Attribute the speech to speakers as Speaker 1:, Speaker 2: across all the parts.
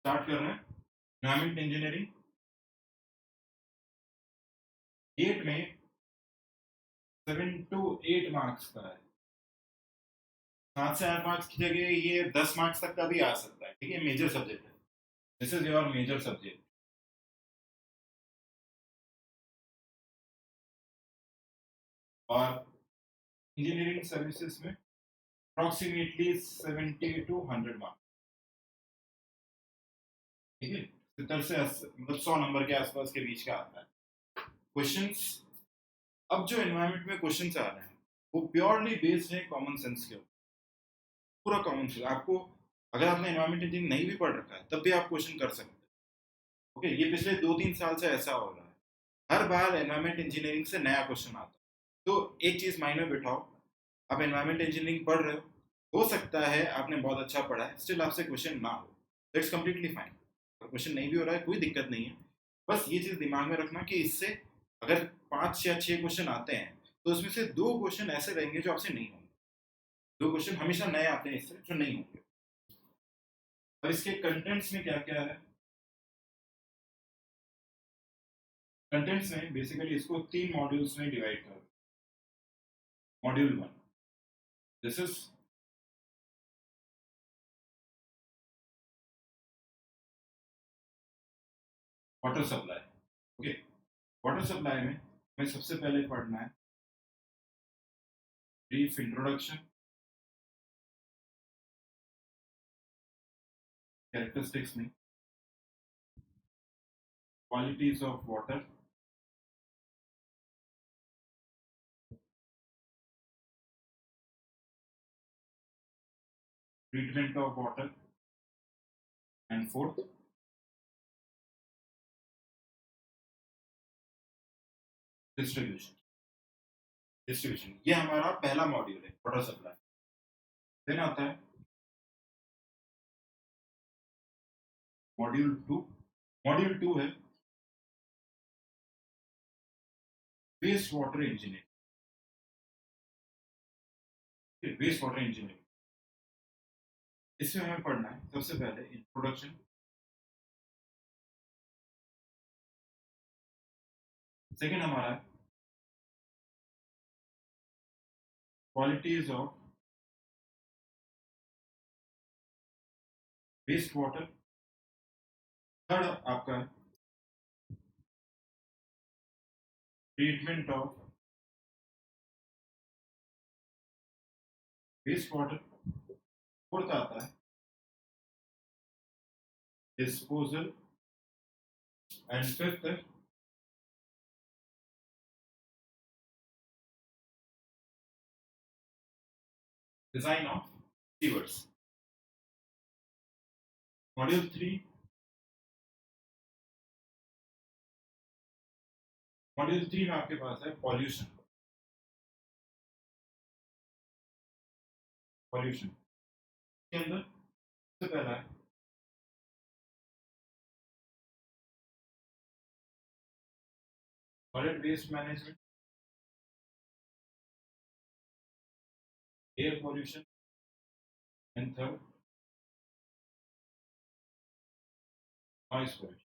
Speaker 1: Start कर रहे हैं। एनवायरमेंट इंजीनियरिंग गेट में 7 to 8 मार्क्स का है। 7 से 8 मार्क्स की जगह ये 10 मार्क्स तक का भी आ सकता है। ठीक है, मेजर सब्जेक्ट है। This is your major subject. और इंजीनियरिंग सर्विसेज में अप्रोक्सीमेटली 70 to 100 मार्क्स। ठीक है, 70 से 80 मतलब 100 नंबर के आसपास के बीच का आता है क्वेश्चंस। अब जो एनवायरनमेंट में क्वेश्चंस आ रहे हैं वो प्योरली बेस्ड है कॉमन सेंस के ऊपर। पूरा कॉमन सेंस आपको, अगर आपने एनवायरनमेंट इंजीनियरिंग नहीं भी पढ़ रखा है तब भी आप क्वेश्चन कर सकते हैं। ओके, ये पिछले 2-3 साल से ऐसा हो रहा है। हर बार एनवायरनमेंट इंजीनियरिंग से नया क्वेश्चन आता है। तो एक चीज माइंड में बिठाओ, आप एनवायरनमेंट इंजीनियरिंग पढ़ रहे हो सकता है आपने बहुत अच्छा पढ़ा है, स्टिल आपसे क्वेश्चन ना हो, दैट्स कम्प्लीटली फाइन। क्वेश्चन नहीं भी हो रहा है कोई दिक्कत नहीं है। बस ये चीज दिमाग में रखना कि इससे अगर 5 या 6 क्वेश्चन आते हैं तो उसमें से 2 क्वेश्चन ऐसे रहेंगे जो आपसे नहीं होंगे। 2 क्वेश्चन हमेशा नए आते हैं इससे जो नहीं होंगे। और इसके कंटेंट्स में क्या क्या है? कंटेंट्स में बेसिकली इसको 3 मॉड्यूल्स में डिवाइड करो। Module 1, this is water supply. Okay, water supply में हमें सबसे पहले पढ़ना है ब्रीफ इंट्रोडक्शन, कैरेक्टरिस्टिक्स में qualities of water, treatment of water, and fourth distribution. Distribution ये हमारा पहला मॉड्यूल है वाटर सप्लाई। देन आता है मॉड्यूल 2। मॉड्यूल 2 है waste water engineering. Waste water engineering इसमें हमें पढ़ना है सबसे पहले इंट्रोडक्शन। सेकेंड हमारा है qualities of waste water. Third आपका treatment of waste water. Fourth आता है डिस्पोजल। एंड फिफ्थ है design of sewers. Module 3। Module 3 में आपके पास है पॉल्यूशन। पॉल्यूशन के अंदर सबसे पहला है solid waste management, air pollution, and third noise pollution.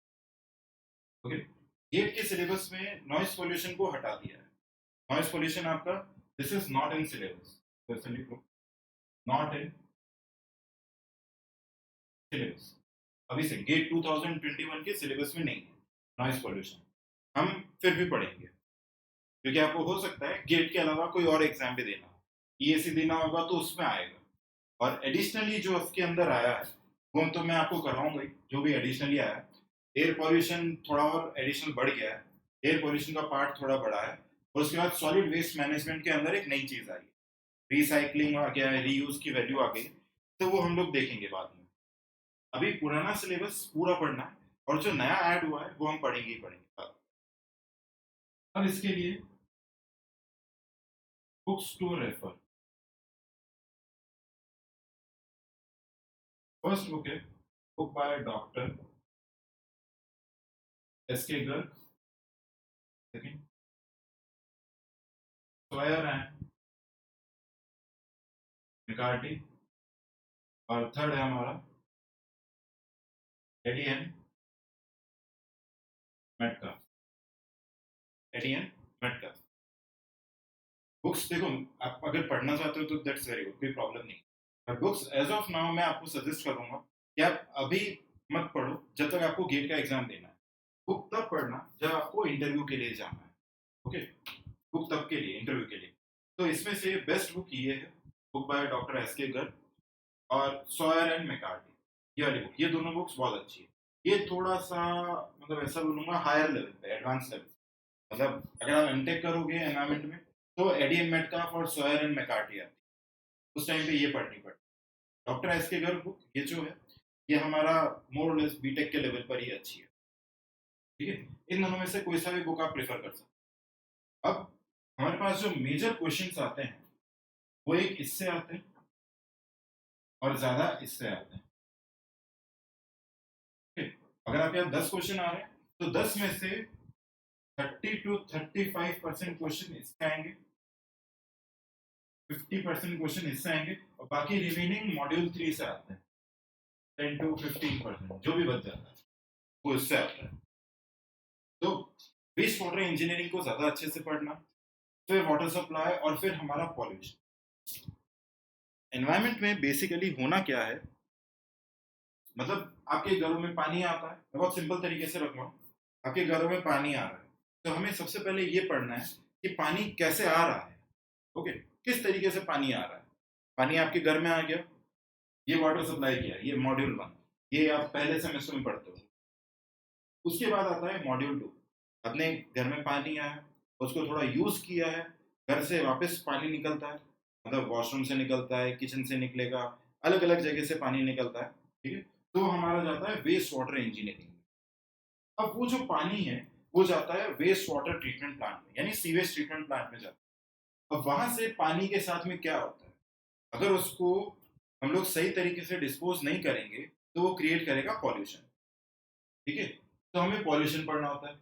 Speaker 1: Okay, GATE के सिलेबस में नॉइस पॉल्यूशन को हटा दिया है। नॉइस पॉल्यूशन आपका this is not in syllabus. Not in syllabus. अभी से गेट 2021 के सिलेबस में नहीं है नॉइस पॉल्यूशन। हम फिर भी पढ़ेंगे क्योंकि आपको हो सकता है गेट के अलावा कोई और एग्जाम भी देना हो, ईएसी देना होगा तो उसमें आएगा। और एडिशनली जो उसके अंदर आया है वो तो मैं आपको कराऊंगा ही, जो भी एडिशनली आया है। एयर पॉल्यूशन थोड़ा और एडिशनल बढ़ गया है। एयर पॉल्यूशन का पार्ट थोड़ा बढ़ा है। और उसके बाद सॉलिड वेस्ट मैनेजमेंट के अंदर एक नई चीज आई है, रिसाइकलिंग आ गया है, रीयूज की वैल्यू आ गई। तो वो हम लोग देखेंगे बाद में। अभी पुराना सिलेबस पूरा पढ़ना है और जो नया ऐड हुआ है वो हम पढ़ेंगे ही पढ़ेंगे। अब इसके लिए books to refer. First book है book by doctor SK Garg. Second Sawyer and McCarty. और थर्ड है हमारा एडीएन मेटका, एडीएन मेटका। बुक्स देखो, आप अगर पढ़ना चाहते हो तो दैट्स वेरी गुड, कोई प्रॉब्लम नहीं। But books as of now मैं आपको सजेस्ट करूंगा कि आप अभी मत पढ़ो जब तक आपको गेट का एग्जाम देना है। बुक तब पढ़ना जब आपको इंटरव्यू के लिए जाना है। ओके, बुक तब के लिए, इंटरव्यू के लिए। तो इसमें से बेस्ट बुक ये है, बुक बाय डॉक्टर एस के गर्ग और सॉयर एंड मैकार्टी, ये वाली बुक, ये दोनों बुक्स बहुत अच्छी है। ये थोड़ा सा मतलब ऐसा बोलूंगा हायर लेवल पे, एडवांस लेवल। मतलब अगर आप एमटेक करोगे एनवायरमेंट में तो एडीएम मेटकाफ और सॉयर एंड मैकार्टी आती है, उस टाइम पे ये पढ़नी पड़ती। डॉक्टर एस के गर्ग बुक ये जो है, ये हमारा मोर लेस बीटेक के लेवल पर ही अच्छी है। ठीक है, इन दोनों में से कोई सा भी बुक आप प्रेफर कर सकते हैं। अब हमारे पास जो मेजर क्वेश्चंस आते हैं वो एक इससे आते हैं और ज्यादा इससे आते हैं। ठीक? अगर आप यहाँ 10 क्वेश्चन आ रहे हैं तो 10 में से 30 to 35% क्वेश्चन इससे आएंगे, 50% क्वेश्चन इससे आएंगे, और बाकी रिमेनिंग मॉड्यूल 3 से आते हैं। 10 to 15% जो भी बच जाता है वो इससे आता है। तो वेस्ट वाटर इंजीनियरिंग को ज्यादा अच्छे से पढ़ना, फिर वाटर सप्लाई, और फिर हमारा पॉल्यूशन। एनवायरमेंट में बेसिकली होना क्या है, मतलब आपके घरों में पानी आता है, मैं बहुत सिंपल तरीके से रखूंगा। आपके घरों में पानी आ रहा है तो हमें सबसे पहले ये पढ़ना है कि पानी कैसे आ रहा है। ओके, किस तरीके से पानी आ रहा है। पानी आपके घर में आ गया, ये वाटर सप्लाई किया, ये मॉड्यूल 1, ये आप पहले सेमेस्टर में पढ़ते हो। उसके बाद आता है मॉड्यूल 2, अपने घर में पानी आया, उसको थोड़ा यूज किया है, घर से वापस पानी निकलता है, मतलब वॉशरूम से निकलता है, किचन से निकलेगा, अलग अलग जगह से पानी निकलता है। ठीक है, तो हमारा जाता है वेस्ट वाटर इंजीनियरिंग। अब वो जो पानी है वो जाता है वेस्ट वाटर ट्रीटमेंट प्लांट में, यानी सीवेज ट्रीटमेंट प्लांट में जाता है। अब वहां से पानी के साथ में क्या होता है, अगर उसको हम लोग सही तरीके से डिस्पोज नहीं करेंगे तो वो क्रिएट करेगा पॉल्यूशन। ठीक है, तो हमें पॉल्यूशन पढ़ना होता है।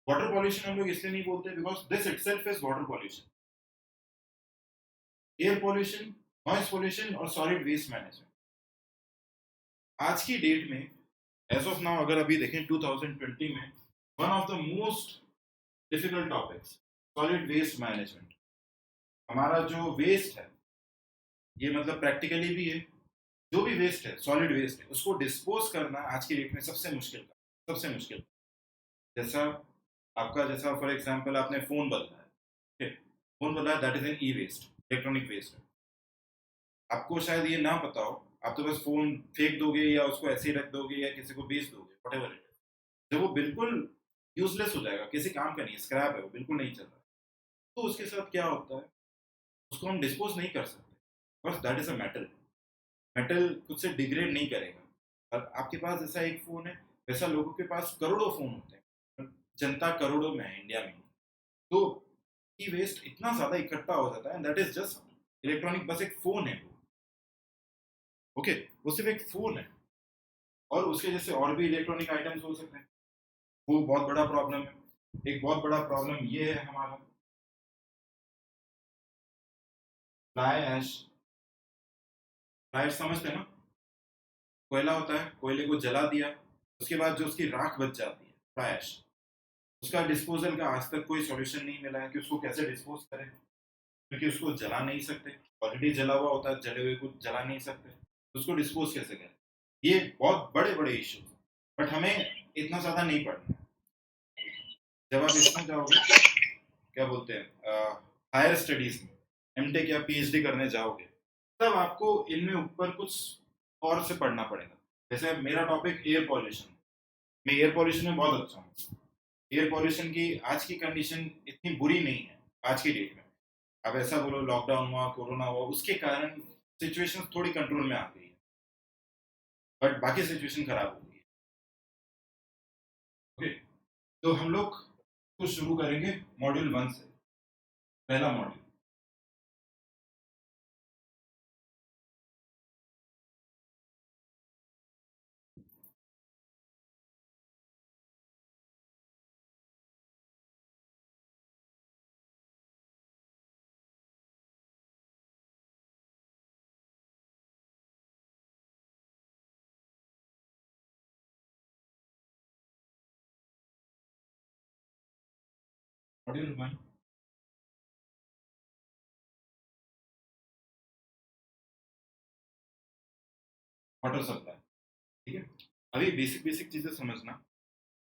Speaker 1: वाटर पॉल्यूशन हम लोग इसलिए नहीं बोलते because this itself is water pollution. Air pollution, noise pollution और सॉलिड वेस्ट मैनेजमेंट। आज की डेट में एज ऑफ नाउ अगर अभी देखें 2020 में, one of the most difficult topics solid waste management. हमारा जो वेस्ट है, ये मतलब प्रैक्टिकली भी है, जो भी वेस्ट है, सॉलिड वेस्ट है, उसको डिस्पोज करना आज की डेट में सबसे मुश्किल का, सबसे मुश्किल। जैसा आपका, जैसा फॉर एग्जांपल आपने फोन बदला है, ठीक है, फोन बदला है, that is an e waste, electronic waste. आपको शायद ये ना पता हो, आप तो बस फोन फेंक दोगे या उसको ऐसे ही रख दोगे या किसी को बेच दोगे, व्हाटएवर इट इज। जब वो बिल्कुल यूजलेस हो जाएगा, किसी काम का नहीं है, स्क्रैप है, वो बिल्कुल नहीं चल रहा, तो उसके साथ क्या होता है, उसको हम डिस्पोज नहीं कर सकते, बस that is a metal. Metal खुद से डिग्रेड नहीं करेगा। और आपके पास जैसा एक फोन है, वैसा लोगों के पास करोड़ों फोन होते हैं, जनता करोड़ों में है इंडिया में। तो ई वेस्ट इतना ज्यादा इकट्ठा हो जाता है, दैट इज जस्ट इलेक्ट्रॉनिक, बस एक फोन है वो। ओके, वो सिर्फ एक फोन है, और उसके जैसे और भी इलेक्ट्रॉनिक आइटम्स हो सकते हैं, वो बहुत बड़ा प्रॉब्लम है। एक बहुत बड़ा प्रॉब्लम ये है हमारा फ्लाई ऐश। फ्लाई ऐश समझते हैं ना, कोयला होता है, कोयले को जला दिया, उसके बाद जो उसकी राख बच जाती है, फ्लाई ऐश, उसका डिस्पोजल का आज तक कोई सॉल्यूशन नहीं मिला है कि उसको कैसे डिस्पोज करें, क्योंकि उसको जला नहीं सकते, ऑलरेडी जला हुआ होता है, जले हुए को जला नहीं सकते, तो उसको डिस्पोज कैसे करें। ये बहुत बड़े बड़े इश्यू, बट हमें इतना ज्यादा नहीं पढ़ना है। जब आप इसमें जाओगे, क्या बोलते हैं, हायर स्टडीज में, एमटेक या पीएचडी करने जाओगे, तब आपको इनमें ऊपर कुछ और से पढ़ना पड़ेगा। जैसे मेरा टॉपिक एयर पॉल्यूशन, मैं एयर पॉल्यूशन में बहुत अच्छा हूँ। एयर पॉल्यूशन की आज की कंडीशन इतनी बुरी नहीं है आज की डेट में। अब ऐसा बोलो, लॉकडाउन हुआ, कोरोना हुआ, उसके कारण सिचुएशन थोड़ी कंट्रोल में आ गई है, बट बाकी सिचुएशन खराब हो गई है। ओके, तो हम लोग तो शुरू करेंगे मॉड्यूल 1 से, पहला module. Audio one water supply, ठीक है। अभी बेसिक बेसिक चीजें समझना,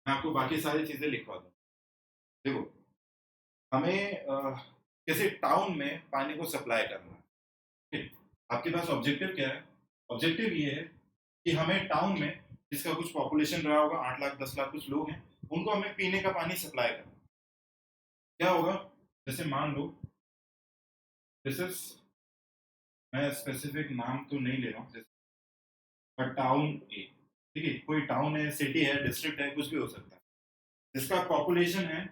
Speaker 1: मैं आपको बाकी सारी चीजें लिखवा दूँ। देखो, हमें जैसे टाउन में पानी को सप्लाई करना है, ठीक? आपके पास ऑब्जेक्टिव क्या है? ऑब्जेक्टिव ये है कि हमें टाउन में जिसका कुछ पॉपुलेशन रहा होगा, 8 लाख 10 लाख कुछ लोग हैं, उनको हमें पीने का पानी सप्लाई करना। क्या होगा? जैसे मान लो दिस इज, मैं स्पेसिफिक नाम तो नहीं ले रहा हूँ, पर टाउन ए, ठीक है, कोई टाउन है, सिटी है, डिस्ट्रिक्ट है, कुछ भी हो सकता है, जिसका पॉपुलेशन है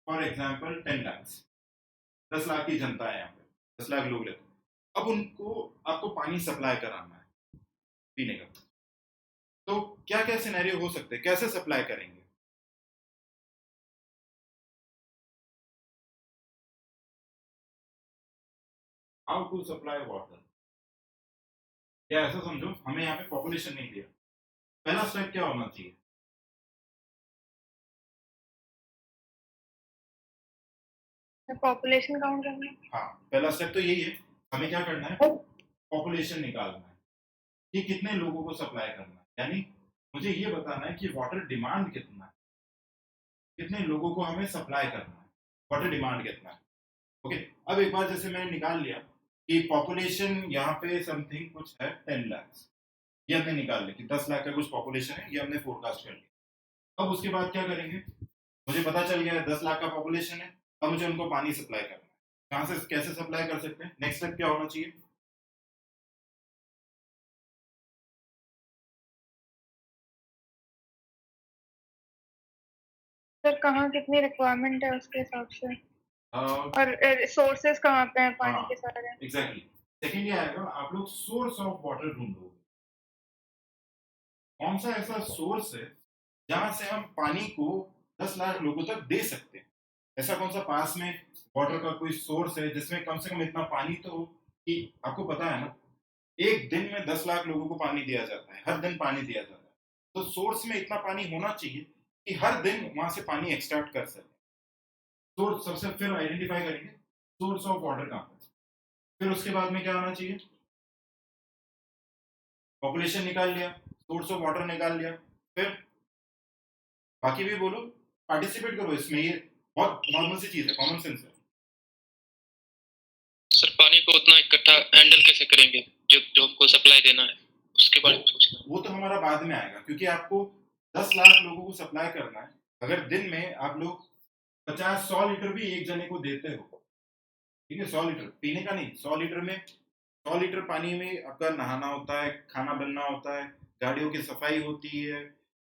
Speaker 1: फॉर एग्जाम्पल 10 लाख, 10 लाख की जनता है यहाँ पे, 10 लाख लोग रहते हैं। अब उनको आपको पानी सप्लाई कराना है पीने का, तो क्या क्या सिनेरियो हो सकते हैं, कैसे सप्लाई करेंगे? हाउ टू सप्लाई वाटर, या ऐसा समझो हमें यहाँ पे पॉपुलेशन नहीं दिया, पहला स्टेप क्या होना चाहिए?
Speaker 2: पॉपुलेशन काउंट करना।
Speaker 1: हाँ, पहला स्टेप तो यही है, हमें क्या करना है, पॉपुलेशन निकालना है कि कितने लोगों को सप्लाई करना है, यानी मुझे ये बताना है कि वाटर डिमांड कितना है, कितने लोगों को हमें सप्लाई करना है, वाटर डिमांड कितना है। ओके, अब एक बार जैसे मैंने निकाल लिया कि पॉपुलेशन यहाँ पे समथिंग कुछ है 10 लाख, ये हमने निकाल लिया कि 10 लाख का कुछ पॉपुलेशन है, ये हमने फोरकास्ट कर लिया। अब उसके बाद क्या करेंगे, मुझे पता चल गया है 10 लाख का पॉपुलेशन है, अब मुझे उनको पानी सप्लाई करना है, कहाँ से कैसे सप्लाई कर सकते हैं, नेक्स्ट स्टेप क्या होना चाहिए?
Speaker 2: सर कहाँ कितनी रिक्वायरमेंट है उसके हिसाब से, और सोर्सेज कहाँ पे हैं पानी के सारे।
Speaker 1: एग्जैक्टली, सेकेंड ये आएगा, आप लोग सोर्स ऑफ वाटर ढूंढोगे, कौन सा ऐसा सोर्स है जहां से हम पानी को 10 लाख लोगों तक दे सकते हैं, ऐसा कौन सा पास में वाटर का कोई सोर्स है जिसमें कम से कम इतना पानी तो हो कि आपको पता है ना, एक दिन में 10 लाख लोगों को पानी दिया जाता है, हर दिन पानी दिया जाता है, तो सोर्स में इतना पानी होना चाहिए कि हर दिन वहां से पानी एक्सट्रैक्ट कर सके। सोर्स सबसे फिर आइडेंटिफाई करेंगे सोर्स ऑफ वाटर कहाँ पर, फिर उसके बाद में क्या होना चाहिए, पॉपुलेशन निकाल लिया, सोर्स ऑफ वाटर निकाल लिया, फिर बाकी भी बोलो, पार्टिसिपेट करो इसमें, ये बहुत नॉर्मल सी चीज है, कॉमन सेंस है।
Speaker 3: सर पानी को उतना इकट्ठा हैंडल कैसे करेंगे जो जो हमको सप्लाई देना है, उसके बारे में सोचना है।
Speaker 1: वो तो हमारा बाद में आएगा, क्योंकि आपको 10 लाख लोगों को सप्लाई करना है, अगर दिन में आप लोग 50-100 लीटर भी एक जने को देते हो, ठीक है, 100 लीटर पीने का नहीं, 100 लीटर में 100 लीटर पानी में आपका नहाना होता है, खाना बनना होता है, गाड़ियों की सफाई होती है,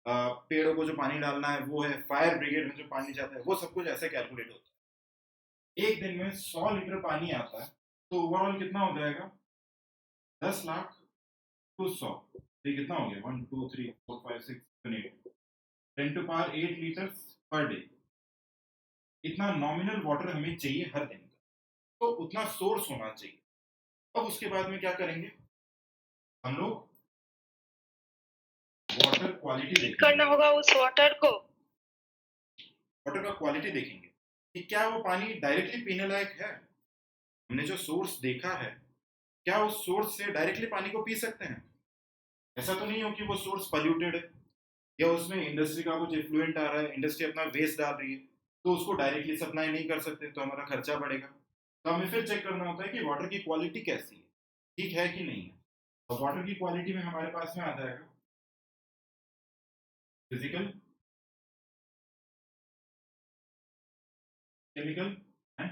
Speaker 1: पेड़ों को जो पानी डालना है वो है, फायर ब्रिगेड में जो पानी जाता है वो सब कुछ ऐसे कैलकुलेट होता है। एक दिन में 100 लीटर पानी आता है, तो ओवरऑल कितना हो जाएगा, 10 लाख टू 100, ये कितना हो गया, 1 2 3 4 5 6 7 8, 10 to power 8 litre per day, इतना नॉमिनल वाटर हमें चाहिए हर दिन का, तो उतना सोर्स होना चाहिए। अब उसके बाद में क्या करेंगे, हम लोग वाटर क्वालिटी देखेंगे,
Speaker 2: करना होगा उस वाटर को,
Speaker 1: वाटर का क्वालिटी देखेंगे कि क्या वो पानी डायरेक्टली पीने लायक है, हमने जो सोर्स देखा है क्या उस सोर्स से डायरेक्टली पानी को पी सकते हैं, ऐसा तो नहीं हो कि वो सोर्स पॉल्यूटेड है या उसमें इंडस्ट्री का कुछ इफ्लुएंट आ रहा है, इंडस्ट्री अपना वेस्ट डाल रही है, तो उसको डायरेक्टली सप्लाई नहीं कर सकते, तो हमारा खर्चा बढ़ेगा। तो हमें फिर चेक करना होता है कि वाटर की क्वालिटी कैसी है, ठीक है कि नहीं है। और वाटर की क्वालिटी में हमारे पास में आ जाएगा physical, chemical and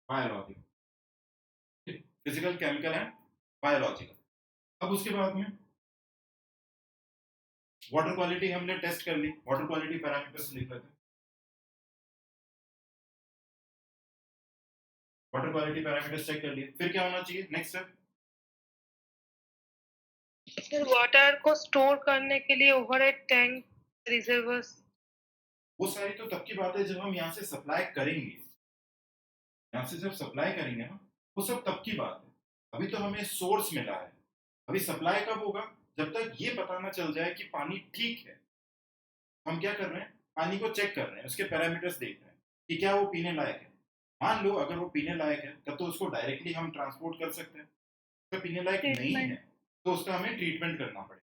Speaker 1: biological, physical chemical and biological. अब उसके बाद में वाटर क्वालिटी हमने टेस्ट कर ली, वाटर क्वालिटी पैरामीटर्स लिख लेते हैं, वाटर क्वालिटी पैरामीटर्स चेक कर लिए, फिर क्या होना चाहिए, नेक्स्ट स्टेप,
Speaker 2: फिर वाटर को स्टोर करने के लिए ओवरहेड टैंक, रिजर्वर्स,
Speaker 1: वो सारी तो तब की बात है जब हम यहाँ से सप्लाई करेंगे, यहाँ से जब सप्लाई करेंगे ना, वो सब तब की बात है, अभी तो हमें सोर्स मिला है, अभी सप्लाई कब होगा, जब तक ये पता ना चल जाए कि पानी ठीक है। हम क्या कर रहे हैं, पानी को चेक कर रहे हैं, उसके पैरामीटर्स देख रहे हैं कि क्या वो पीने लायक है। मान लो अगर वो पीने लायक है तब तो उसको डायरेक्टली हम ट्रांसपोर्ट कर सकते हैं। अगर पीने लायक नहीं है तो उसका हमें ट्रीटमेंट करना पड़ेगा।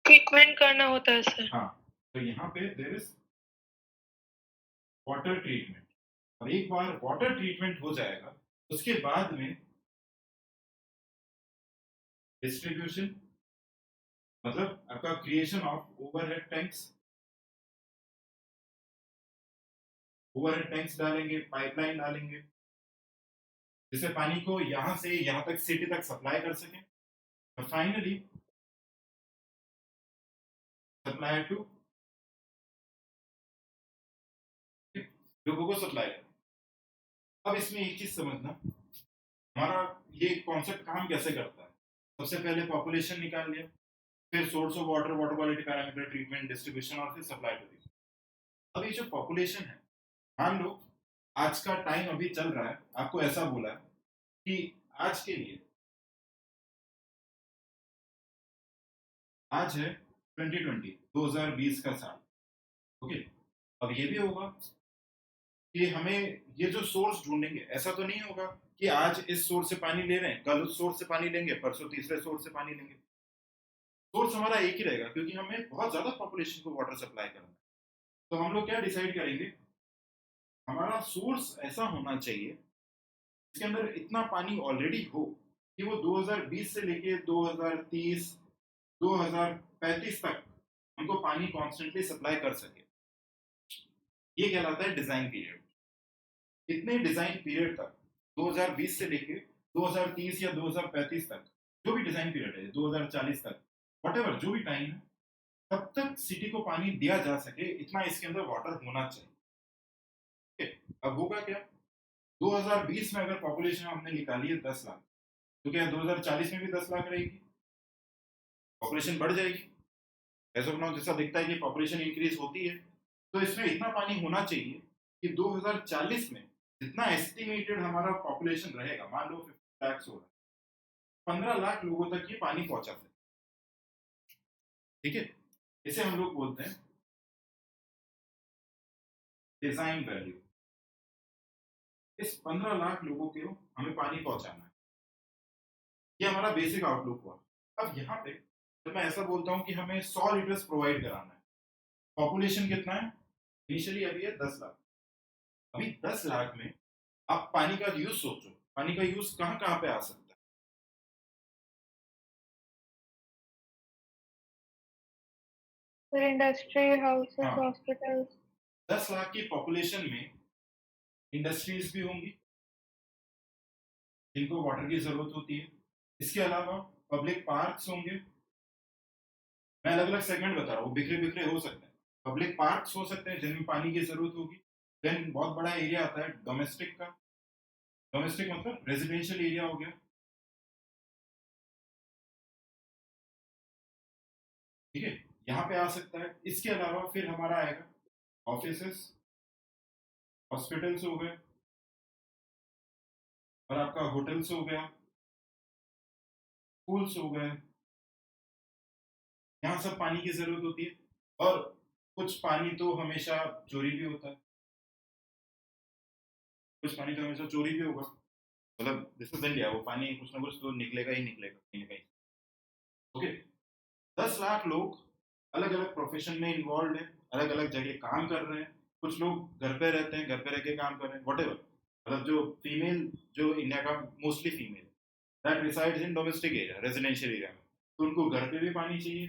Speaker 2: ट्रीटमेंट करना होता है सर।
Speaker 1: हाँ, तो यहाँ पे देयर इज वाटर ट्रीटमेंट, और एक बार वाटर ट्रीटमेंट हो जाएगा उसके बाद में डिस्ट्रीब्यूशन, मतलब आपका क्रिएशन ऑफ ओवरहेड टैंक्स डालेंगे, पाइपलाइन डालेंगे, जिससे पानी को यहाँ से यहाँ तक सिटी तक सप्लाई कर सकें, और फाइनली सप्लाई टू लोगों को सप्लाई करें। अब इसमें एक चीज समझना, हमारा ये कॉन्सेप्ट काम कैसे करता है। सबसे पहले पॉपुलेशन निकाल लिया, फिर source of water, water quality parameter, treatment, distribution, और फिर सप्लाई टू दी। अब ये जो पॉपुलेशन है, मान लो आज का टाइम अभी चल रहा है, आपको ऐसा बोला है कि आज के लिए, आज है 2020 का साल, ओके। अब ये भी होगा कि हमें ये जो सोर्स ढूंढेंगे, ऐसा तो नहीं होगा कि आज इस सोर्स से पानी ले रहे हैं, कल उस सोर्स से पानी लेंगे, परसों तीसरे सोर्स से पानी लेंगे। सोर्स हमारा एक ही रहेगा क्योंकि हमें बहुत ज्यादा पॉपुलेशन को वाटर सप्लाई करना है। तो हम लोग क्या डिसाइड करेंगे, हमारा सोर्स ऐसा होना चाहिए इसके अंदर इतना पानी ऑलरेडी हो कि वो 2020 से लेके 2030 2035 तक हमको पानी कॉन्स्टेंटली सप्लाई कर सके। ये कहलाता है डिजाइन पीरियड। इतने डिजाइन पीरियड तक 2020 से लेके 2030 या 2035 तक, जो भी डिजाइन पीरियड है, 2040 तक, व्हाटएवर जो भी टाइम है, तब तक सिटी को पानी दिया जा सके, इतना इसके अंदर वाटर होना चाहिए। अब होगा क्या, 2020 में अगर पॉपुलेशन हमने निकाली है 10 लाख, तो क्या 2040 में भी 10 लाख रहेगी? पॉपुलेशन बढ़ जाएगी। ऐसा बनाओ जैसा दिखता है कि पॉपुलेशन इंक्रीज होती है, तो इसमें इतना पानी होना चाहिए कि 2040 में जितना एस्टिमेटेड हमारा पॉपुलेशन रहेगा, मान लो 50 लाख हो रहा है, 15 लाख लोगों तक ये पानी पहुंचा सके। ठीक है, इसे हम लोग बोलते हैं डिजाइन वैल्यू। इस 15 लाख लोगों को हमें पानी पहुंचाना है, ये हमारा बेसिक आउटलुक हुआ। अब यहाँ पे जब मैं ऐसा बोलता हूँ कि हमें 100 लीटर्स प्रोवाइड कराना है, पॉपुलेशन कितना है इनिशियली, अभी है 10 लाख। अभी 10 लाख में आप पानी का यूज सोचो, पानी का यूज कहाँ कहाँ पे आ सकता है?
Speaker 2: Industry, houses, hospitals.
Speaker 1: 10 लाख की पॉपुलेशन में इंडस्ट्रीज भी होंगी जिनको वाटर की जरूरत होती है। इसके अलावा पब्लिक पार्क्स होंगे, मैं अलग अलग सेगमेंट बता रहा हूँ, बिखरे बिखरे हो सकते हैं। पब्लिक पार्क्स हो सकते हैं जिनमें पानी की जरूरत होगी। देन बहुत बड़ा एरिया आता है डोमेस्टिक का, डोमेस्टिक मतलब रेजिडेंशियल एरिया हो गया, ठीक है, यहाँ पे आ सकता है। इसके अलावा फिर हमारा आएगा ऑफिसेस, हॉस्पिटल्स हो गए, और आपका होटल्स हो गया, स्कूल्स हो गए, यहाँ सब पानी की जरूरत होती है। और कुछ पानी तो हमेशा चोरी भी होता है, कुछ पानी तो हमेशा चोरी भी होगा, मतलब दिस इज इंडिया, वो पानी कुछ ना कुछ तो निकलेगा ही निकलेगा कहीं ना कहीं। ओके, 10 लाख लोग अलग अलग प्रोफेशन में इन्वॉल्व है, अलग अलग जगह काम कर रहे हैं, कुछ लोग घर पे रहते हैं, घर पे रह के काम कर रहे हैं, वॉटेवर। मतलब जो फीमेल, जो इंडिया का mostly female that resides in domestic area, residential area में, तो उनको घर पे भी पानी चाहिए,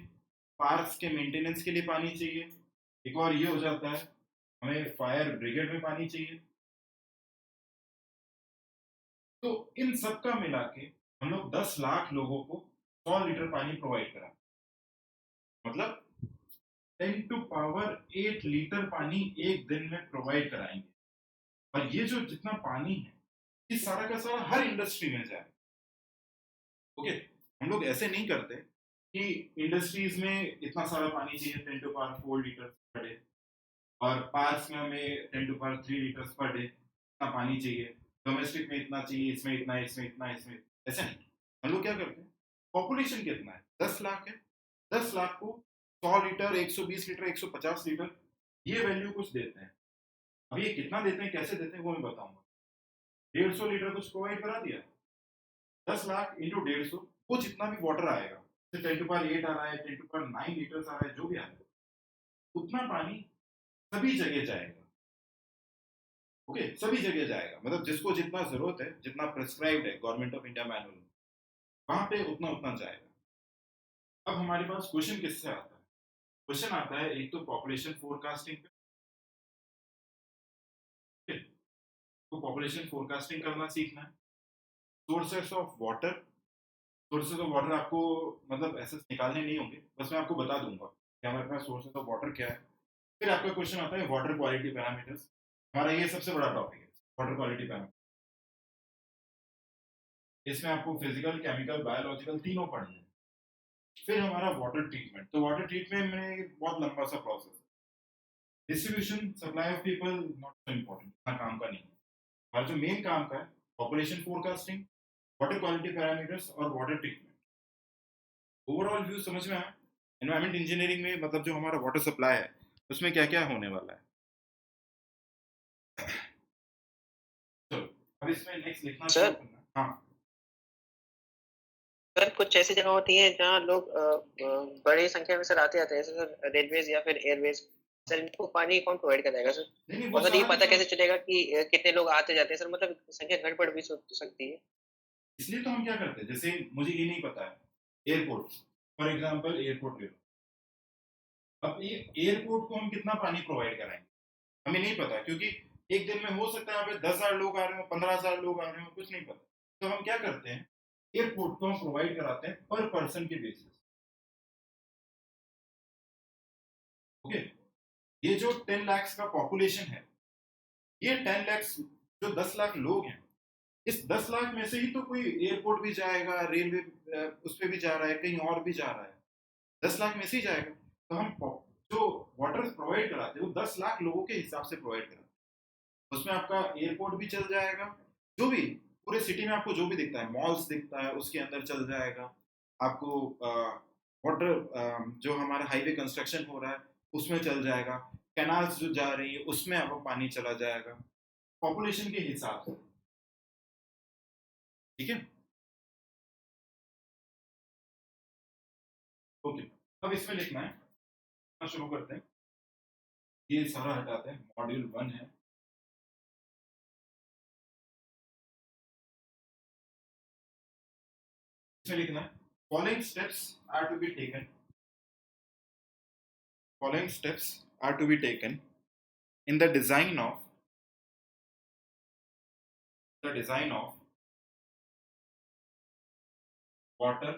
Speaker 1: पार्क्स के मेंटेनेंस के लिए पानी चाहिए। एक और ये हो जाता है, हमें फायर ब्रिगेड में पानी चाहिए। तो इन सब का मिला के हम लोग 10 लाख लोगों को 100 लीटर पानी प्रोवाइड करा, मतलब 10 टू पावर 8 लीटर पानी एक दिन में प्रोवाइड कराएंगे। और ये जो जितना पानी है, ये सारा का सारा हर इंडस्ट्री में जाए। ओके, हम लोग ऐसे नहीं करते कि इंडस्ट्रीज में इतना सारा पानी चाहिए 10 to power 4 litre per day, और पार्क्स में हमें 10 to power 3 litre per day इतना पानी चाहिए, डोमेस्टिक में इतना चाहिए, इसमें इतना, इसमें इतना, इसमें, ऐसा नहीं। हम लोग क्या करते हैं, पॉपुलेशन कितना है, 10 लाख है, 10 लाख को 100 लीटर, 120 लीटर, 150 लीटर ये वैल्यू कुछ देते हैं। अब ये कितना देते हैं, कैसे देते हैं, वो मैं बताऊंगा। 150 लीटर कुछ प्रोवाइड करा दिया, 10 लाख इंटू 150, वो जितना भी वाटर आएगा, 10⁸ आ रहा है, 10⁹ लीटर्स आ रहा है, जो भी आ रहा है, उतना पानी सभी जगह जाएगा। ओके, सभी जगह जाएगा, मतलब जिसको जितना जरूरत है, जितना प्रिस्क्राइब्ड है गवर्नमेंट ऑफ इंडिया मैनुअल में, वहां पे उतना उतना जाएगा। अब हमारे पास क्वेश्चन किससे आता है? क्वेश्चन आता है एक तो पॉपुलेशन फोरकास्टिंग पे। ठीक? तो पॉपुलेशन फोरकास्टिंग करना सीखना है। Sources of water, sources of water आपको मतलब ऐसे निकालने नहीं होंगे, बस मैं आपको बता दूंगा कि हमारे पास सोर्सेज ऑफ वाटर क्या है। फिर आपका क्वेश्चन आता है वाटर क्वालिटी पैरामीटर्स। हमारा ये सबसे बड़ा टॉपिक है, वाटर क्वालिटी पैरामीटर। इसमें आपको फिजिकल, केमिकल, बायोलॉजिकल तीनों पढ़ने हैं। फिर हमारा वाटर ट्रीटमेंट, तो वाटर ट्रीटमेंट में बहुत लंबा सा प्रोसेस है। Distribution, supply of people, not so important, इतना काम का नहीं है। हमारा जो मेन काम का है, population forecasting, water quality parameters और वाटर ट्रीटमेंट। ओवरऑल व्यू समझ में आया? एनवायरमेंट इंजीनियरिंग में मतलब जो हमारा वाटर सप्लाई है, उसमें क्या क्या होने वाला है। चलो, अब इसमें नेक्स्ट लिखना शुरू
Speaker 3: सर
Speaker 1: करना। हाँ,
Speaker 3: सर कुछ ऐसी जगह होती है जहाँ लोग बड़ी संख्या में सर आते जाते हैं, जैसे सर रेलवेज या फिर एयरवेज, सर इनको पानी कौन प्रोवाइड कराएगा सर?
Speaker 1: नहीं नहीं, वो
Speaker 3: और सर ये
Speaker 1: सारा
Speaker 3: पता
Speaker 1: लिखा,
Speaker 3: कैसे चलेगा कि कितने लोग आते जाते हैं सर? मतलब संख्या गड़बड़ भी हो सकती है।
Speaker 1: इसलिए तो हम क्या करते हैं, जैसे मुझे ये नहीं पता है, एयरपोर्ट, फॉर एग्जांपल एयरपोर्ट ले लो। अब ये एयरपोर्ट को हम कितना पानी प्रोवाइड कराएंगे, हमें नहीं पता, क्योंकि एक दिन में हो सकता है यहाँ पे 10,000 लोग आ रहे हो, 15,000 लोग आ रहे हो, कुछ नहीं पता। तो हम क्या करते हैं, एयरपोर्ट को हम प्रोवाइड कराते हैं पर पर्सन के बेसिस। ओके, ये जो 10 लाख का पॉपुलेशन है, ये 10 लाख, जो 10 लाख लोग हैं, इस 10 लाख में से ही तो कोई एयरपोर्ट भी जाएगा, रेलवे उस पर भी जा रहा है, कहीं और भी जा रहा है, 10 लाख में से ही जाएगा। तो हम जो वाटर प्रोवाइड कराते हैं वो 10 लाख लोगों के हिसाब से प्रोवाइड कराते हैं। उसमें आपका एयरपोर्ट भी चल जाएगा, जो भी पूरे सिटी में आपको जो भी दिखता है, मॉल्स दिखता है उसके अंदर चल जाएगा आपको। वाटर जो हमारा हाईवे कंस्ट्रक्शन हो रहा है उसमें चल जाएगा, कैनाल्स जो जा रही है उसमें आपको पानी चला जाएगा, पॉपुलेशन के हिसाब से। ठीक है, ओके। अब इसमें लिखना है, शुरू करते हैं। ये सारा हटाते हैं, मॉड्यूल 1 है। इसमें लिखना है following steps are to be taken, following steps are to be taken in the design of water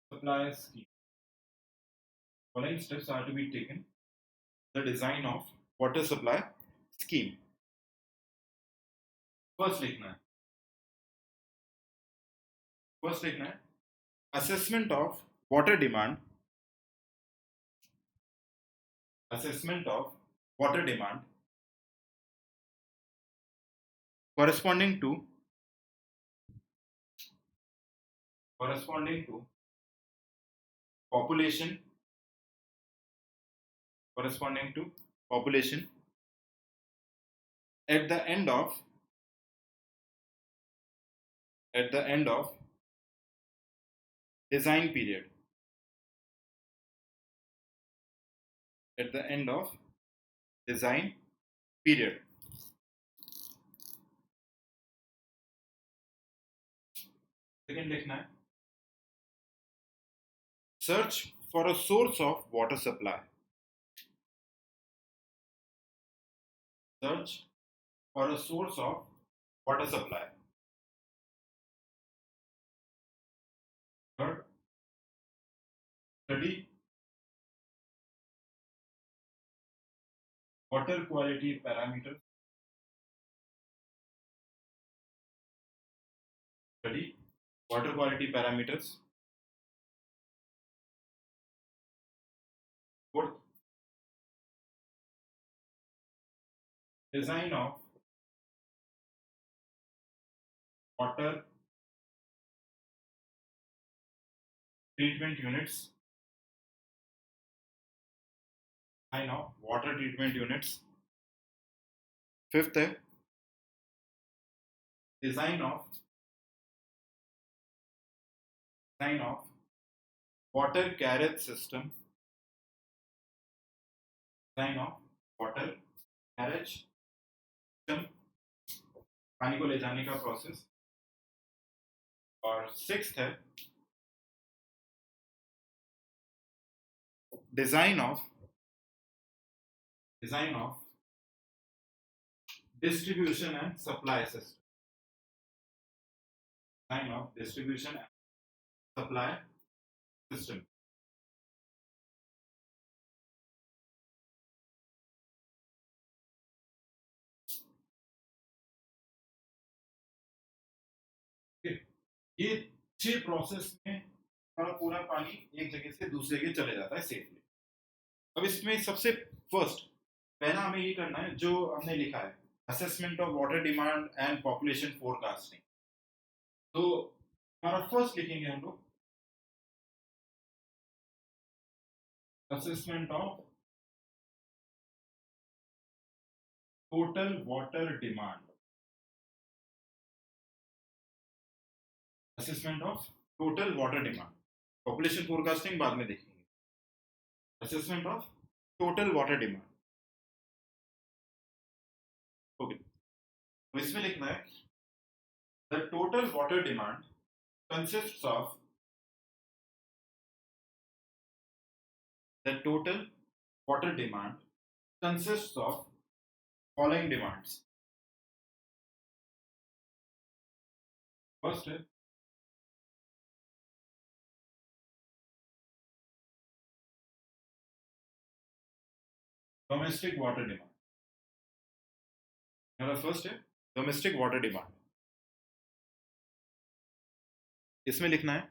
Speaker 1: supply scheme. Following steps are to be taken the design of water supply scheme. First लिखना है, assessment of water demand, assessment of water demand corresponding to population, corresponding to population at the end of design period, at the end of design period. Second लिखना है search for a source of water supply, search for a source of water supply. Third, study water quality parameters, study water quality parameters. Fourth, design of water treatment units, design of water treatment units. Fifth है design of water carriage system. Design of water carriage system, पानी को ले जाने का process. और sixth है design of distribution and supply system. Design of distribution and supply system. ये 6 process में पूरा पानी एक जगह से दूसरे जगह चले जाता है सेफली. अब इसमें सबसे पहला हमें ये करना है जो हमने लिखा है, assessment of water demand and population forecasting. तो हमारा फर्स्ट लिखेंगे हम लोग assessment of total water demand. Assessment of total water demand. Population forecasting बाद में देखेंगे. Assessment of total water demand. Okay, तो इसमें लिखना है the total water demand consists of following demands. First है डोमेस्टिक वाटर डिमांड. हमारा फर्स्ट है डोमेस्टिक वाटर डिमांड. इसमें लिखना है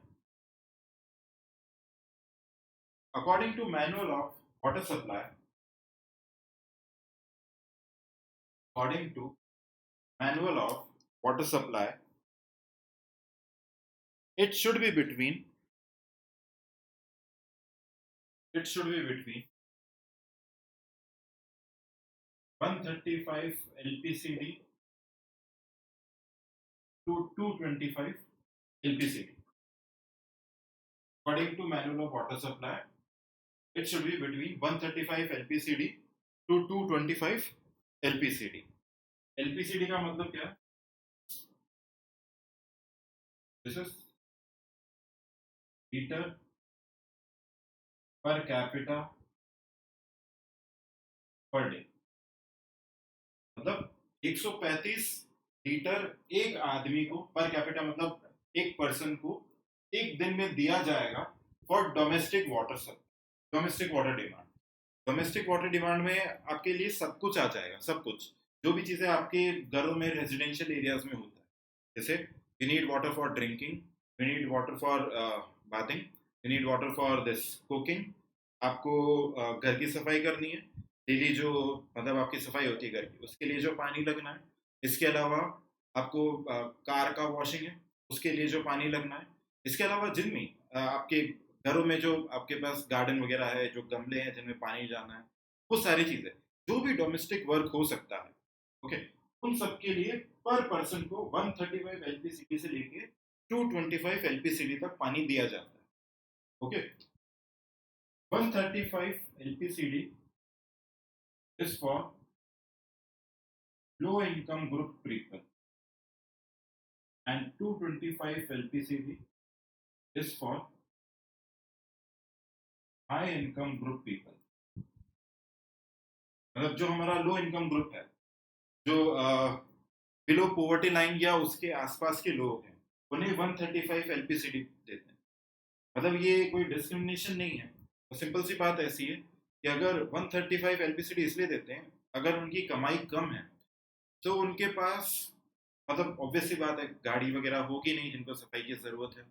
Speaker 1: according to manual of water supply, it should be between 135 LPCD to 225 LPCD. According to manual of water supply, it should be between 135 LPCD to 225 LPCD. LPCD का मतलब क्या है? This is liter per capita per day. मतलब 135 litre एक आदमी को per capita, मतलब एक पर्सन को एक दिन में दिया जाएगा for domestic water demand. Domestic water demand में आपके लिए सब कुछ आ जाएगा. सब कुछ जो भी चीजें आपके घरों में रेजिडेंशियल एरियाज में होता है, जैसे we need water for drinking, we need water for bathing, we need water for this cooking. आपको घर की सफाई करनी है, डेली जो मतलब आपकी सफाई होती है घर की, उसके लिए जो पानी लगना है. इसके अलावा आपको कार का वॉशिंग है, उसके लिए जो पानी लगना है. इसके अलावा जिनमें आपके घरों में जो आपके पास गार्डन वगैरह है, जो गमले हैं जिनमें पानी जाना है, वो सारी चीजें जो भी डोमेस्टिक वर्क हो सकता है, ओके, उन सब के लिए पर पर्सन को 135 LPCD से लेके 225 LPCD तक पानी दिया जाता है. Okay, 135 LPCD is for low income group people and 225 LPCD is for high income group people. मतलब जो हमारा लो इनकम ग्रुप है, जो बिलो पॉवर्टी लाइन या उसके आसपास के लोग हैं, उन्हें 135 LPCD देते हैं. मतलब ये कोई डिस्क्रिमिनेशन नहीं है. तो सिंपल सी बात ऐसी है कि अगर 135 LPCD इसलिए देते हैं, अगर उनकी कमाई कम है तो उनके पास मतलब ऑब्वियस सी बात है गाड़ी वगैरह होगी नहीं जिनको सफाई की जरूरत है,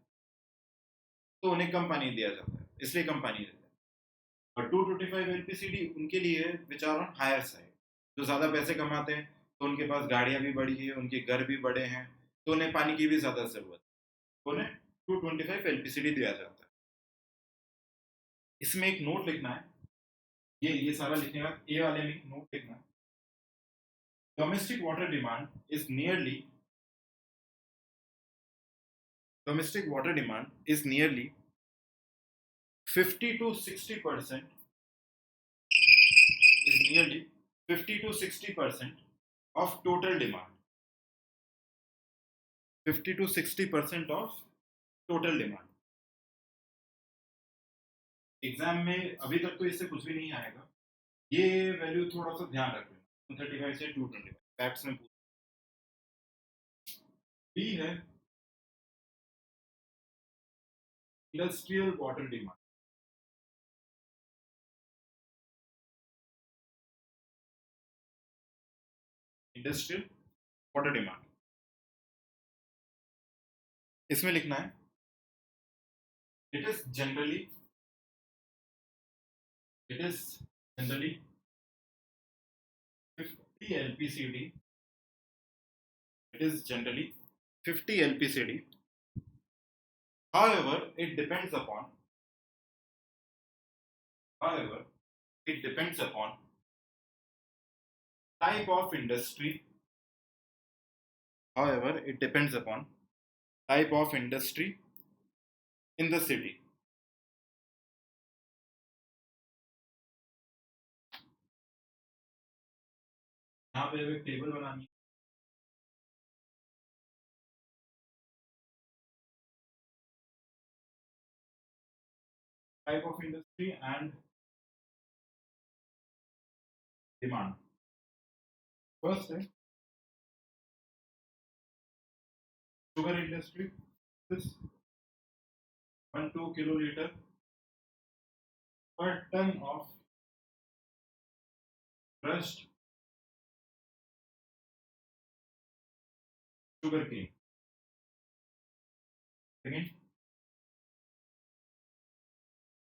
Speaker 1: तो उन्हें कम पानी दिया जाता है, इसलिए कम पानी देते हैं. और 225 LPCD उनके लिए which are on higher side, जो ज़्यादा पैसे कमाते हैं, तो उनके पास गाड़ियाँ भी बड़ी है, उनके घर भी बड़े हैं, तो उन्हें पानी की भी ज़्यादा ज़रूरत है, तो उन्हें 225 LPCD दिया जाता है. इसमें एक नोट लिखना है, ये सारा लिखने का ए वाले में नोट लिखना. Domestic water demand is nearly 50 to 60% is nearly 50 to 60% of total demand. 50 to 60% of total demand. Exam में अभी तक तो इससे कुछ भी नहीं आएगा. ये वैल्यू थोड़ा सा ध्यान रखना. 135 से 225 फैक्ट्स में बी है industrial water demand. Industrial water demand इसमें लिखना है it is generally 50 LPCD. It is generally 50 LPCD. However, it depends upon type of industry. However, it depends upon type of industry in the city. यहाँ पे एक table बनानी है. Type of industry and demand. First है sugar industry. This 1-2 kiloliter per ton of crushed sugar cane. Second,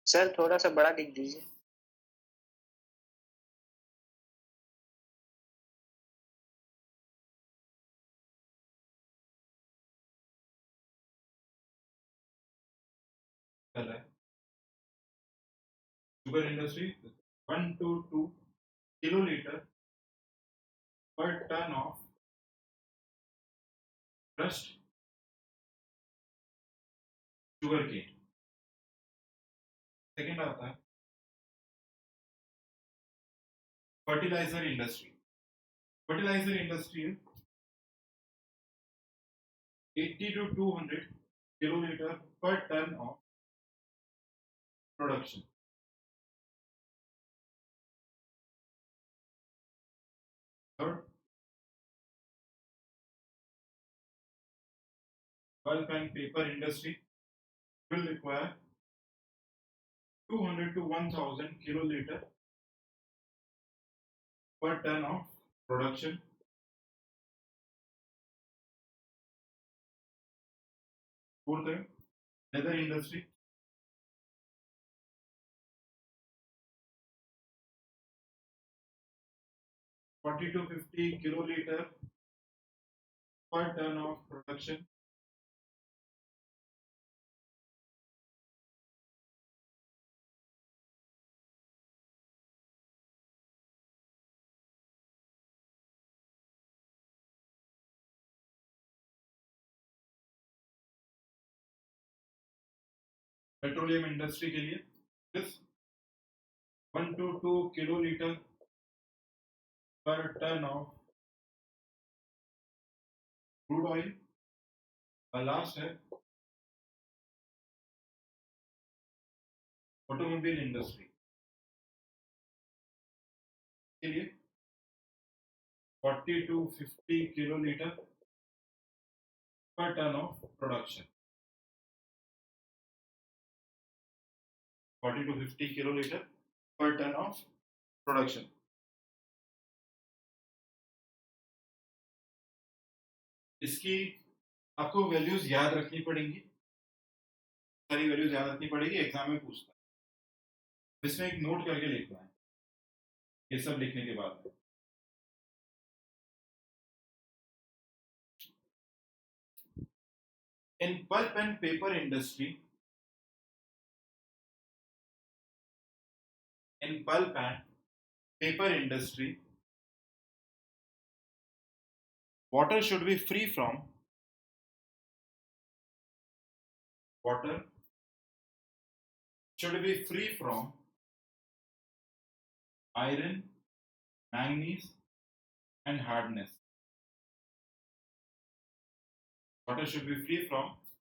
Speaker 3: sir थोड़ा सा बड़ा लिख दीजिए.
Speaker 1: पहला है sugar industry 1 to 2 kiloliter per ton of crushed sugar cane. Second आता है fertilizer industry. Fertilizer industry है 80 to 200 kiloliter per ton of production. Third, pulp and paper industry will require 200 to 1000 kiloliter per ton of production. Fourth है leather industry 40 to 50 kiloliter per ton of production. Petroleum industry के लिए 1 to 2 kiloliter per ton of crude oil. और last है automobile industry के लिए 40 to 50 kiloliter per ton of production. 40 to 50 kiloliter per ton of production. इसकी आपको values याद रखनी पड़ेंगी. सारी वैल्यूज याद रखनी पड़ेगी. एग्जाम में पूछता है. इसमें एक नोट करके लिखना है ये सब लिखने के बाद. In pulp and paper industry, in pulp and paper industry, water should be free from water should be free from iron, manganese, and hardness. Water should be free from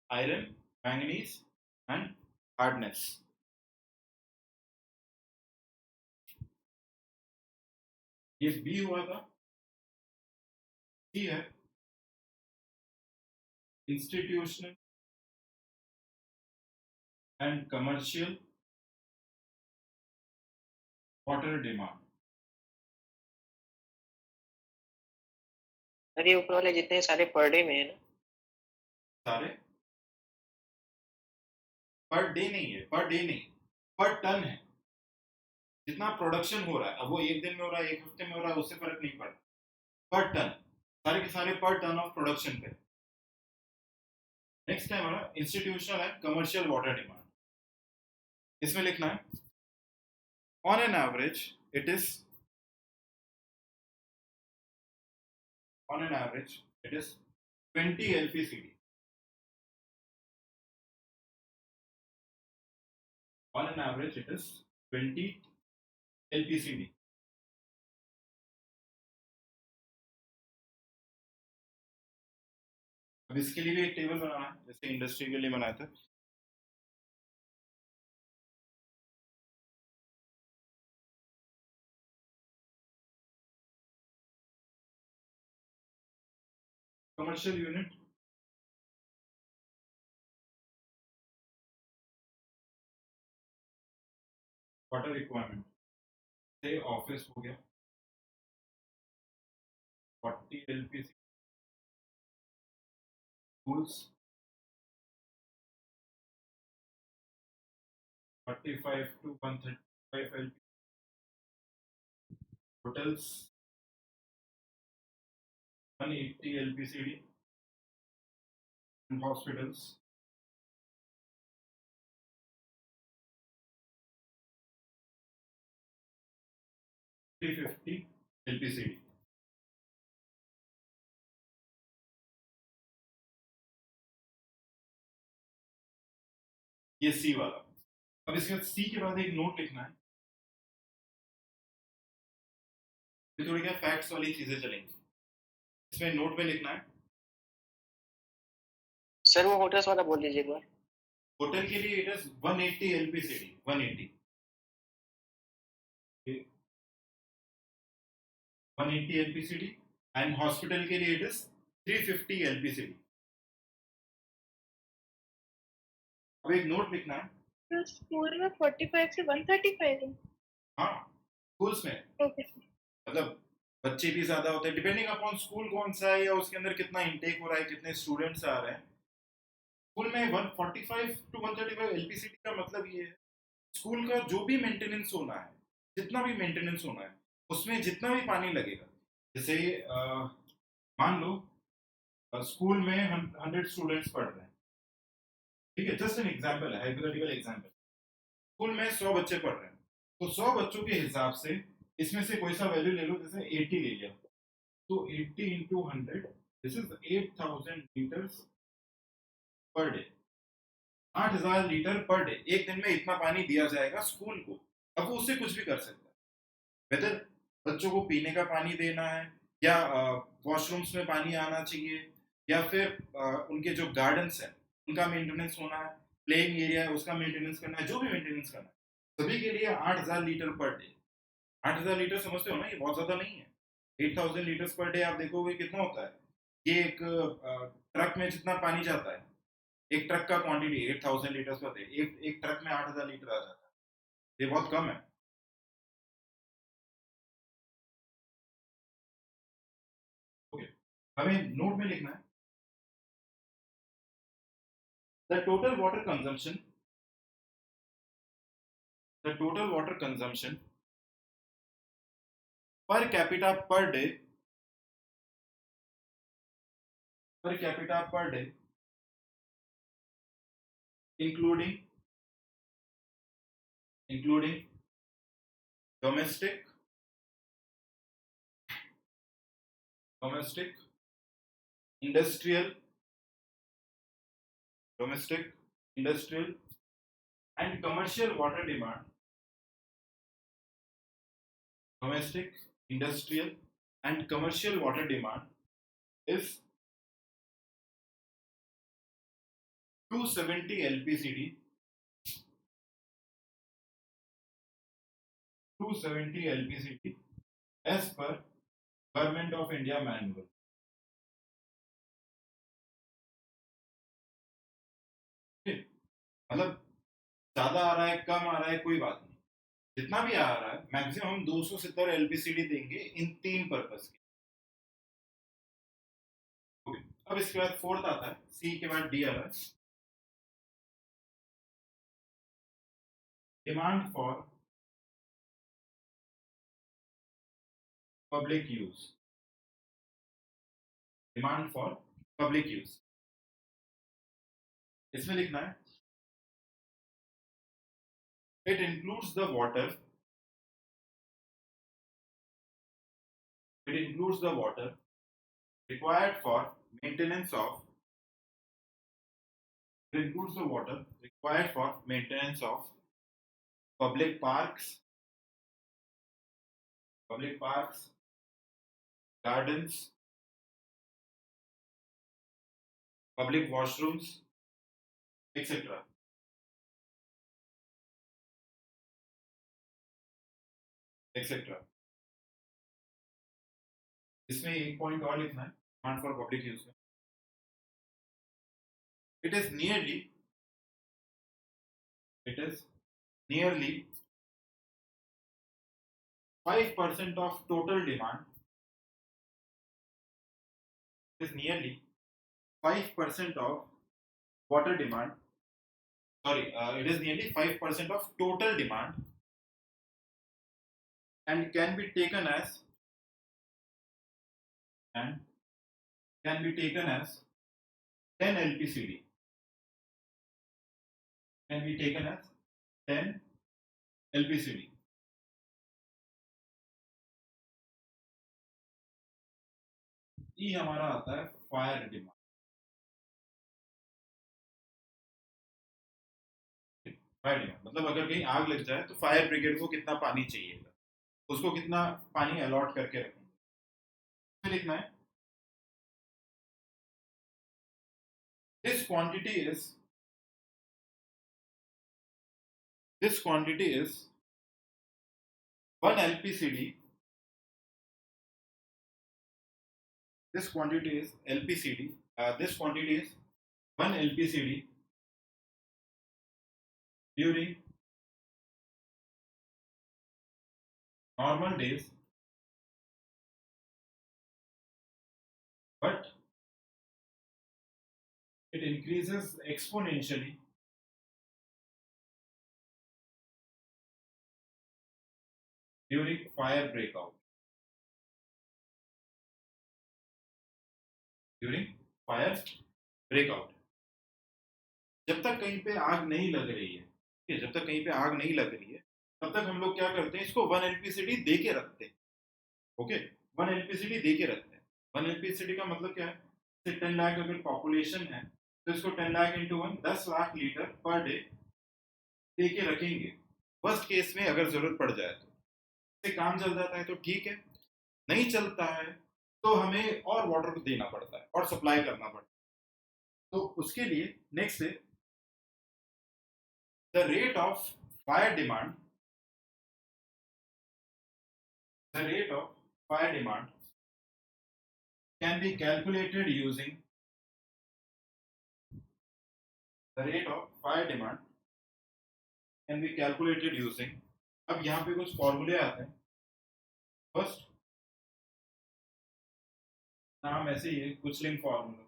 Speaker 1: iron, manganese, and hardness. ये B हुआ था, सी है institutional and commercial water demand.
Speaker 3: अरे ऊपर वाले जितने सारे per day में है ना,
Speaker 1: सारे पर डे नहीं है, पर डे नहीं, पर टन है। जितना प्रोडक्शन हो रहा है, अब वो एक दिन में हो रहा है, एक हफ्ते में हो रहा है, उससे फर्क नहीं पड़ता। पर टन, सारे के सारे पर टन ऑफ प्रोडक्शन पे। नेक्स्ट टाइम हमारा institutional and commercial water demand. इसमें लिखना है on an average it is on an average it is 20 LPCD. On an average it is 20 LPCD. अब इसके लिए भी एक टेबल बनाना है, जैसे इंडस्ट्री के लिए बनाया था। कमर्शियल यूनिट वाटर रिक्वायरमेंट, से ऑफिस हो गया 40 LPCD, schools 45 to 135 LPCD, hotels 180 LPCD, and hospitals 350 LPCD. ये सी वाला। अब इसके बाद सी के बाद एक नोट लिखना है, थोड़ी क्या फैक्ट्स वाली चीजें चलेंगी। इसमें नोट में लिखना है,
Speaker 3: सर वो होटल्स वाला बोल दीजिए एक बार।
Speaker 1: होटल के लिए it is 180 LPCD, 180 LPCD, and hospital के लिए इट इज 350 LPCD. अब एक नोट लिखना है,
Speaker 2: तो स्कूल में 45 से 135 है।
Speaker 1: हाँ स्कूल्स में
Speaker 2: ओके
Speaker 1: मतलब बच्चे भी ज्यादा होते हैं, डिपेंडिंग अपॉन स्कूल कौन सा है या उसके अंदर कितना इंटेक हो रहा है, कितने स्टूडेंट्स आ रहे हैं। स्कूल में 145 to 135 LPCD का मतलब ये है, स्कूल का जो भी मेंटेनेंस होना है, जितना भी मेंटेनेंस होना है, उसमें जितना भी पानी लगेगा। जैसे मान लो स्कूल में 100 स्टूडेंट्स पढ़ रहे हैं, ठीक है, जस्ट एन एग्जांपल है, हाइपोथेटिकल एग्जांपल। स्कूल में 100 बच्चे पढ़ रहे हैं, तो 100 बच्चों के हिसाब से इसमें से कोई सा वैल्यू ले लो, जैसे 80 ले लिया, तो 80 into 100 this is 8000 litres per day. 8000 litre per day, एक दिन में इतना पानी दिया जाएगा स्कूल को। अब वो उससे कुछ भी कर सकता है, वेदर बच्चों को पीने का पानी देना है, या वॉशरूम्स में पानी आना चाहिए, या फिर उनके जो गार्डन्स है उनका मेंटेनेंस होना है, प्लेइंग एरिया है उसका मेंटेनेंस करना है, जो भी मेंटेनेंस करना है, सभी के लिए 8000 लीटर पर डे। 8000 लीटर समझते हो ना, ये बहुत ज्यादा नहीं है। 8000 लीटर्स पर डे आप देखोगे कितना होता है, ये एक ट्रक में जितना पानी जाता है, एक ट्रक का क्वांटिटी 8000 लीटर्स पर डे, एक ट्रक में 8000 लीटर आ जाता है, ये बहुत कम है। ओके, हमें नोट में लिखना है the total water consumption, the total water consumption per capita per day, including domestic, industrial, and commercial water demand. Domestic, industrial, and commercial water demand is 270 LPCD, 270 LPCD as per Government of India manual. मतलब ज्यादा आ रहा है कम आ रहा है कोई बात नहीं, जितना भी आ रहा है मैक्सिमम हम 270 एलपीसीडी देंगे इन तीन पर्पस के। Okay. अब इसके बाद फोर्थ आता है, सी के बाद डी आ रहा है, demand for public use, demand for public use. इसमें लिखना है it includes the water, it includes the water required for maintenance of, it includes the water required for maintenance of public parks, gardens, public washrooms, etc. etc. इसमें एक point और लिखना है demand for public use में, it is nearly 5% of total demand, it is nearly 5% of water demand, it is nearly 5% of total demand and can be taken as 10 LPCD, can be taken as 10 LPCD. ई हमारा आता है fire demand. Fire demand मतलब अगर कहीं आग लग जाए तो फायर ब्रिगेड को कितना पानी चाहिएगा, उसको कितना पानी अलॉट करके रखेंगे। लिखना है this quantity is 1 LPCD, this quantity is 1 LPCD during normal days, but it increases exponentially during fire breakout. जब तक कहीं पे आग नहीं लग रही है, तब तक हम लोग क्या करते हैं, इसको 1 LPCD दे के रखते हैं। ओके, 1 LPCD दे के रखते हैं। 1 LPCD का मतलब क्या है, 10 लाख अगर पॉपुलेशन है तो इसको 10 lakh into 1 10 lakh litre per day they के रखेंगे। वर्स्ट केस में अगर जरूरत पड़ जाए तो से काम चल जाता है तो ठीक है, नहीं चलता है तो हमें और वाटर देना पड़ता है और सप्लाई करना पड़ता है। तो उसके लिए नेक्स्ट है the rate of fire demand, can be calculated using अब यहाँ पे कुछ फॉर्मूले आते हैं। फर्स्ट नाम ऐसे ही है, कुचलिंग फॉर्मूला।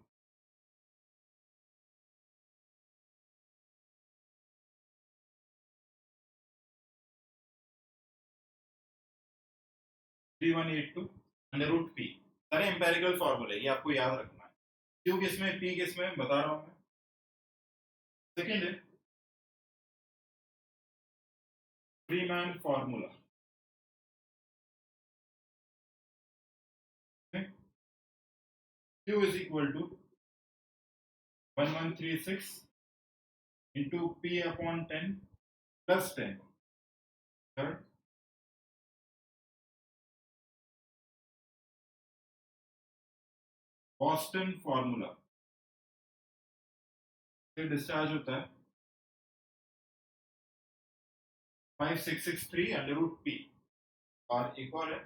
Speaker 1: √P, सारे एम्पेरिकल फॉर्मूले, ये आपको याद रखना है। क्यों किसमें, P किसमें बता रहा हूं मैं। सेकेंड है Freeman formula, Q is equal to 1136 into P upon 10 plus 10. Third, Boston formula से डिस्चार्ज होता है 5663 अंडर रूट पी, और एक और है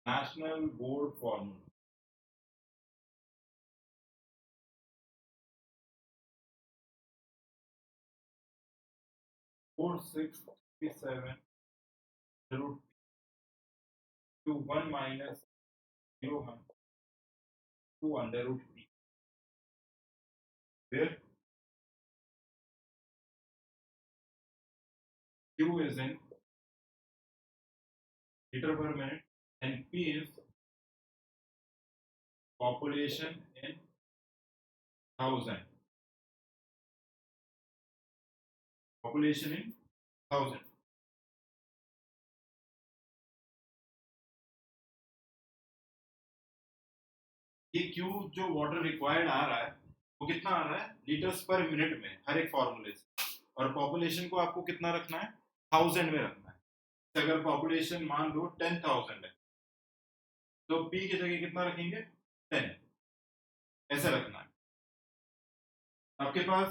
Speaker 1: national board formula. 4637 root to 1 minus 0 2 under root p, where Q is in liter per minute and P is population in thousand. Population in thousand. ये Q जो water required आ रहा है वो कितना आ रहा है लीटर्स पर मिनट में हर एक फॉर्मूले से, और पॉपुलेशन को आपको कितना रखना है 1000 में रखना है। अगर पॉपुलेशन मान लो 10,000 है तो P की जगह कितना रखेंगे 10, ऐसा रखना है। आपके पास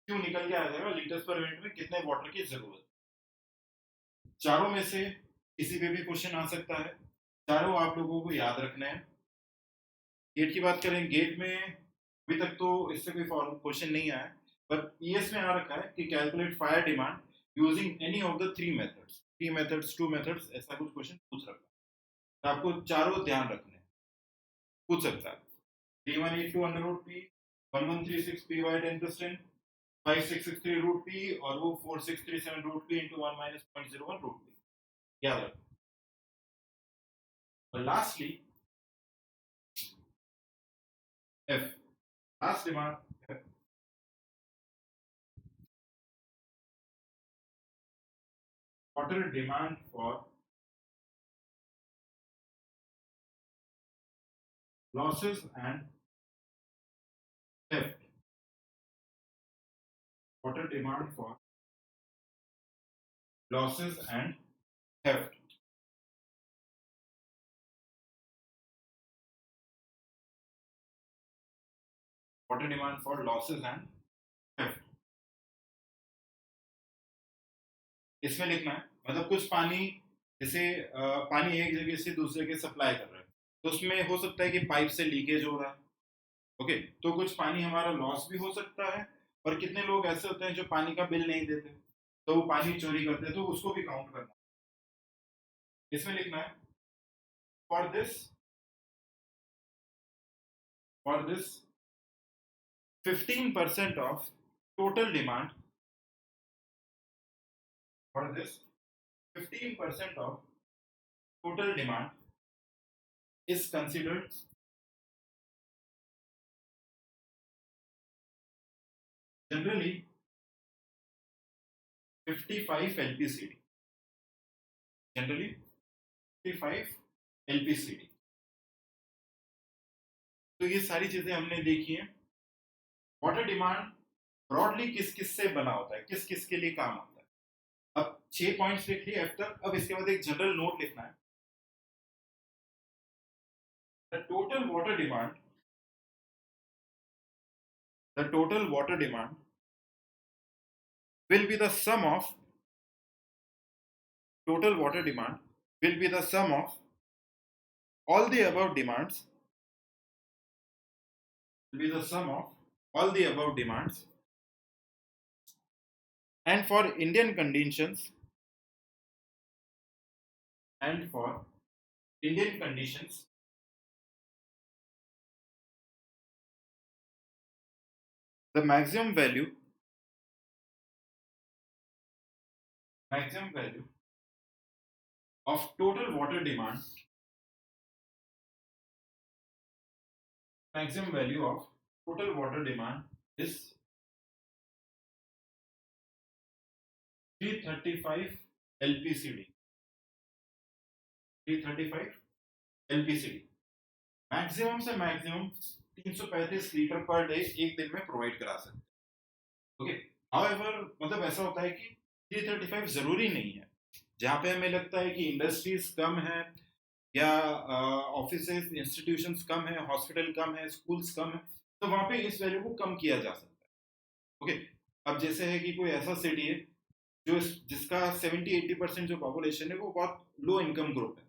Speaker 1: Q निकल के आ जाएगा लीटर्स पर मिनट में कितने वाटर की जरूरत है। चारों में से किसी पे भी क्वेश्चन आ सकता है, चारों आप लोगों को याद रखना है। गेट की बात करें, गेट में अभी तक तो इससे कोई क्वेश्चन नहीं आया, पर ईएस में आ रखा है कि calculate fire demand using any of the three methods, two methods, ऐसा कुछ क्वेश्चन पूछ रखा है, तो आपको चारों ध्यान रखने हैं, पूछ सकता है। 3182 under root P, 1136 P by 10 plus 10, 5663 root P, और वो 4637 root P into 1 minus 0.01 root P, याद रखो। और lastly F, last demand F. Water demand for losses and theft. Water demand for losses and theft. Water demand for losses and theft. इसमें लिखना है, मतलब कुछ पानी, जैसे पानी एक जगह से दूसरे जगह सप्लाई कर रहा है, तो उसमें हो सकता है कि पाइप से लीकेज हो रहा है, ओके, तो कुछ पानी हमारा लॉस भी हो सकता है, और कितने लोग ऐसे होते हैं जो पानी का बिल नहीं देते, तो वो पानी चोरी करते हैं, तो उसको भी काउंट करना है। इसमें लिखना है for this 15% of total demand, for this 15% of total demand is considered generally 55 LPCD, generally 55 LPCD। तो ये सारी चीजें हमने देखी हैं। वाटर डिमांड ब्रॉडली किस किस से बना होता है, किस किस के लिए काम आता है। अब 6 पॉइंट्स लिख लिए अब तक। अब इसके बाद एक जनरल नोट लिखना है। The total water demand will be the sum of total water demand will be the sum of all the above demands, will be the sum of all the above demands, and for Indian conditions, the maximum value of total water demand maximum value of total water demand is 335 LPCD. 335 LPCD maximum से maximum 335 litre per day एक दिन में provide करा सकते हैं। Okay, however मतलब ऐसा होता है कि 335 जरूरी नहीं है। जहाँ पे हमें लगता है कि इंडस्ट्रीज कम है या ऑफिसेज इंस्टीट्यूशंस कम है, हॉस्पिटल कम है, स्कूल्स कम है, तो वहाँ पे इस वैल्यू को कम किया जा सकता है। ओके, अब जैसे है कि कोई ऐसा सिटी है जो जिसका 70-80% जो पॉपुलेशन है वो बहुत लो इनकम ग्रुप है,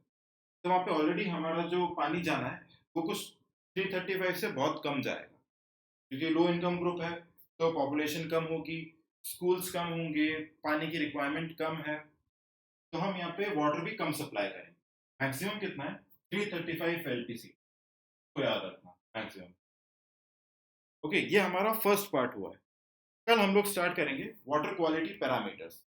Speaker 1: तो वहाँ पे ऑलरेडी हमारा जो पानी जाना है वो कुछ 335 से बहुत कम जाएगा, क्योंकि लो इनकम ग्रुप है तो पॉपुलेशन कम होगी, स्कूल्स कम होंगे, पानी की रिक्वायरमेंट कम है, तो हम यहाँ पे वाटर भी कम सप्लाई करेंगे। मैक्सिमम कितना है? 335 LPC को याद रखना मैक्सिमम। ओके, ये हमारा फर्स्ट पार्ट हुआ है। कल हम लोग स्टार्ट करेंगे वाटर क्वालिटी पैरामीटर्स।